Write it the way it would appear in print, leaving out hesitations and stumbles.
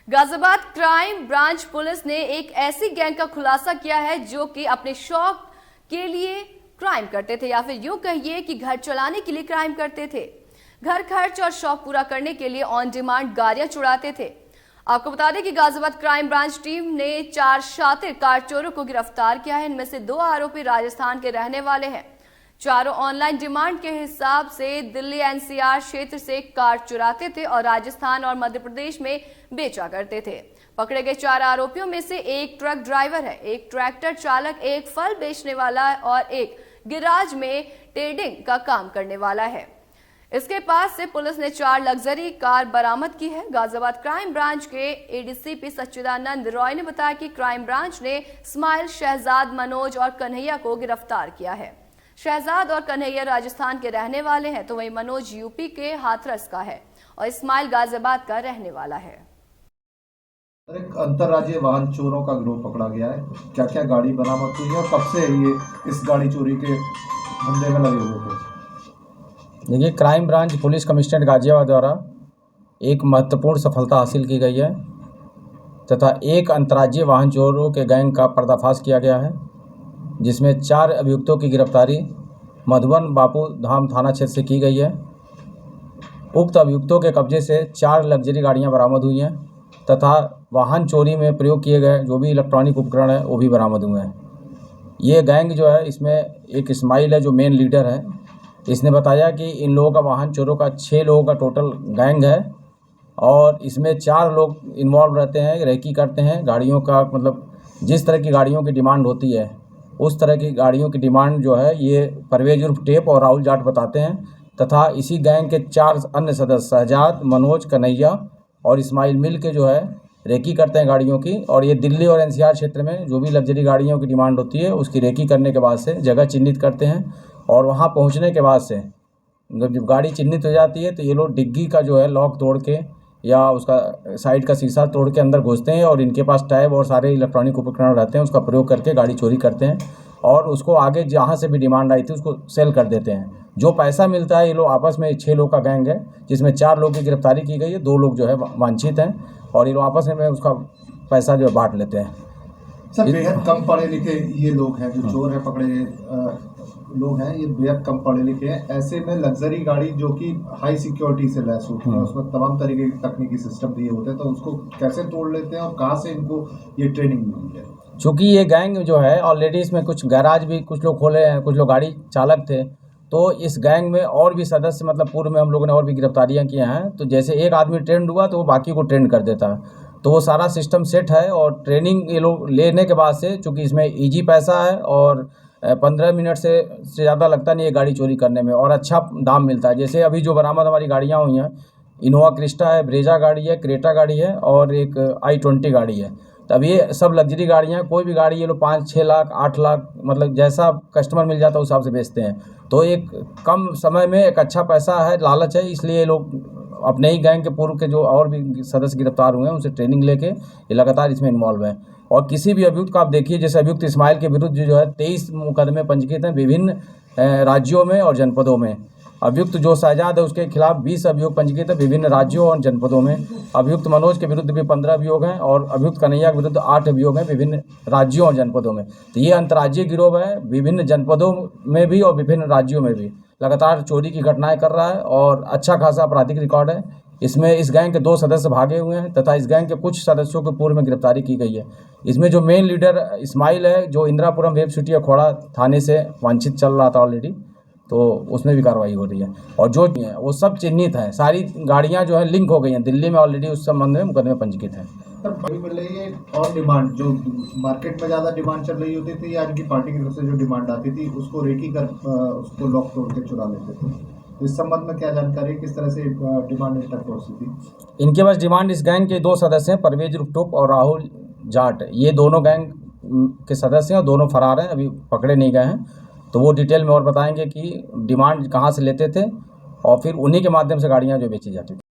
Ghaziabad crime branch police ने एक ऐसी गैंग का खुलासा किया है जो कि अपने शौक के लिए क्राइम करते थे, या फिर यूं कहिए कि घर चलाने के लिए क्राइम करते थे। घर खर्च और शौक पूरा करने के लिए ऑन डिमांड गाड़ियां चुराते थे। आपको बता दें कि गाजियाबाद क्राइम ब्रांच टीम ने 4 शातिर कार चोरों को गिरफ्तार किया है। इनमें से 2 आरोपी राजस्थान के रहने वाले हैं। चारों ऑनलाइन डिमांड के हिसाब से दिल्ली एनसीआर क्षेत्र से कार चुराते थे और राजस्थान और मध्य प्रदेश में बेचा करते थे। पकड़े गए 4 आरोपियों में से एक ट्रक ड्राइवर है, एक ट्रैक्टर चालक, एक फल बेचने वाला और एक गिराज में ट्रेडिंग का काम करने वाला है। इसके पास से पुलिस ने 4 लग्जरी कार बरामद की है। गाजियाबाद क्राइम ब्रांच के एडीसीपी सच्चिदानंद रॉय ने बताया कि क्राइम ब्रांच ने इस्माइल, शहजाद, मनोज और कन्हैया को गिरफ्तार किया है। शहजाद और कन्हैया राजस्थान के रहने वाले हैं, तो वहीं मनोज यूपी के हाथरस का है और इस्माइल गाजियाबाद का रहने वाला है। एक अंतरराज्यीय वाहन चोरों का गिरोह पकड़ा गया है। क्या क्या गाड़ी बरामद हुई है और कब से ये इस गाड़ी चोरी के धंधे में लगे हुए थे? देखिए, crime branch police commissionerate Ghaziabad द्वारा एक महत्वपूर्ण सफलता हासिल की गई है तथा एक अंतर्राज्यीय वाहन चोरों के गैंग का पर्दाफाश किया गया है, जिसमें 4 अभियुक्तों की गिरफ्तारी मधुबन बापू धाम थाना क्षेत्र से की गई है। उक्त अभियुक्तों के कब्जे से 4 लग्जरी गाड़ियां बरामद हुई हैं तथा वाहन चोरी में प्रयोग किए गए जो भी इलेक्ट्रॉनिक उपकरण है वो भी बरामद हुए हैं। ये गैंग जो है, इसमें एक इस्माइल है जो मेन लीडर है। इसने बताया कि इन लोगों का वाहन चोरों का 6 लोगों का टोटल गैंग है और इसमें 4 लोग इन्वॉल्व रहते हैं, रेकी करते हैं गाड़ियों का, मतलब जिस तरह की गाड़ियों की डिमांड होती है उस तरह की गाड़ियों की डिमांड जो है ये परवेज उर्फ टेप और राहुल जाट बताते हैं तथा इसी गैंग के 4 अन्य सदस्य शहजाद, मनोज, कन्हैया और इस्माइल मिल के जो है रेकी करते हैं गाड़ियों की। और ये दिल्ली और एनसीआर क्षेत्र में जो भी लग्जरी गाड़ियों की डिमांड होती है उसकी रेकी करने के बाद से जगह चिन्हित करते हैं और वहाँ पहुँचने के बाद से जब गाड़ी चिन्हित हो जाती है तो ये लोग डिग्गी का जो है लॉक तोड़ के या उसका साइड का शीशा तोड़ के अंदर घुसते हैं और इनके पास टैब और सारे इलेक्ट्रॉनिक उपकरण रहते हैं, उसका प्रयोग करके गाड़ी चोरी करते हैं और उसको आगे जहाँ से भी डिमांड आई थी उसको सेल कर देते हैं। जो पैसा मिलता है ये लोग आपस में 6 लोग का गैंग है, जिसमें 4 लोग की गिरफ्तारी की गई है, 2 लोग जो है वांछित हैं और ये लोग आपस में उसका पैसा जो है बांट लेते हैं। सर, बेहद कम पढ़े लिखे ये लोग हैं जो चोर हैं, पकड़े लोग हैं, ये बेहद कम पढ़े लिखे हैं। ऐसे में लग्जरी गाड़ी जो कि हाई सिक्योरिटी से लैस होती है, उसमें तमाम तरीके के तकनीकी सिस्टम दिए होते हैं, तो उसको कैसे तोड़ लेते हैं और कहाँ से इनको ये ट्रेनिंग मिली है? चूँकि ये गैंग जो है ऑलरेडी इसमें कुछ गैराज भी कुछ लोग खोले हैं, कुछ लोग गाड़ी चालक थे, तो इस गैंग में और भी सदस्य, मतलब पूर्व में हम लोगों ने और भी गिरफ्तारियां किए हैं। तो जैसे एक आदमी ट्रेंड हुआ तो वो बाकी को ट्रेंड कर देता है, तो वो सारा सिस्टम सेट है और ट्रेनिंग ये लोग लेने के बाद से, चूँकि इसमें ईजी पैसा है और 15 मिनट से ज़्यादा लगता नहीं है गाड़ी चोरी करने में और अच्छा दाम मिलता है। जैसे अभी जो बरामद हमारी गाड़ियाँ हुई हैं, इनोवा क्रिस्टा है, ब्रेजा गाड़ी है, क्रेटा गाड़ी है और एक i20 गाड़ी है। तब ये सब लग्जरी गाड़ियाँ, कोई भी गाड़ी ये लोग 5-6 लाख 8 लाख, मतलब जैसा कस्टमर मिल जाता है उस हिसाब से बेचते हैं। तो एक कम समय में एक अच्छा पैसा है, लालच है, इसलिए ये लोग अपने ही गैंग के पूर्व के जो और भी सदस्य गिरफ्तार हुए हैं उनसे ट्रेनिंग लेके ये लगातार इसमें इन्वॉल्व हैं। और किसी भी अभियुक्त का आप देखिए, जैसे अभियुक्त इस्माइल के विरुद्ध जो है 23 मुकदमे पंजीकृत हैं विभिन्न राज्यों में और जनपदों में। अभियुक्त जो शहजाद है उसके खिलाफ 20 अभियोग पंजीकृत है विभिन्न राज्यों और जनपदों में। अभियुक्त मनोज के विरुद्ध भी 15 अभियोग हैं और अभियुक्त कन्हैया के विरुद्ध 8 अभियोग हैं विभिन्न राज्यों और जनपदों में। तो ये अंतर्राज्यीय गिरोह है, विभिन्न जनपदों में भी और विभिन्न राज्यों में भी लगातार चोरी की घटनाएं कर रहा है और अच्छा खासा आपराधिक रिकॉर्ड है। इसमें इस गैंग के 2 सदस्य भागे हुए हैं तथा इस गैंग के कुछ सदस्यों को पूर्व में गिरफ्तारी की गई है। इसमें जो मेन लीडर इस्माइल है, जो इंदिरापुरम वेब सिटी अखौड़ा थाने से वांछित चल रहा था ऑलरेडी, तो उसमें भी कार्रवाई हो रही है और जो है वो सब चिन्हित हैं। सारी गाड़ियां जो है लिंक हो गई हैं, दिल्ली में ऑलरेडी उस संबंध में मुकदमे पंजीकृत हैं। सर, बड़ी मिल रही है और डिमांड जो मार्केट में ज़्यादा डिमांड चल रही होती थी या इनकी पार्टी की तरफ से जो डिमांड आती थी उसको रेकी कर उसको लॉक तोड़ के चुरा लेते थे। इस संबंध में क्या जानकारी, किस तरह से डिमांड तक पहुँचती थी? इनके पास डिमांड, इस गैंग के 2 सदस्य हैं, परवेज उर्फ टेप और राहुल जाट, ये दोनों गैंग के सदस्य हैं और दोनों फरार हैं, अभी पकड़े नहीं गए हैं। तो वो डिटेल में और बताएंगे कि डिमांड कहाँ से लेते थे और फिर उन्हीं के माध्यम से गाड़ियाँ जो बेची जाती थी।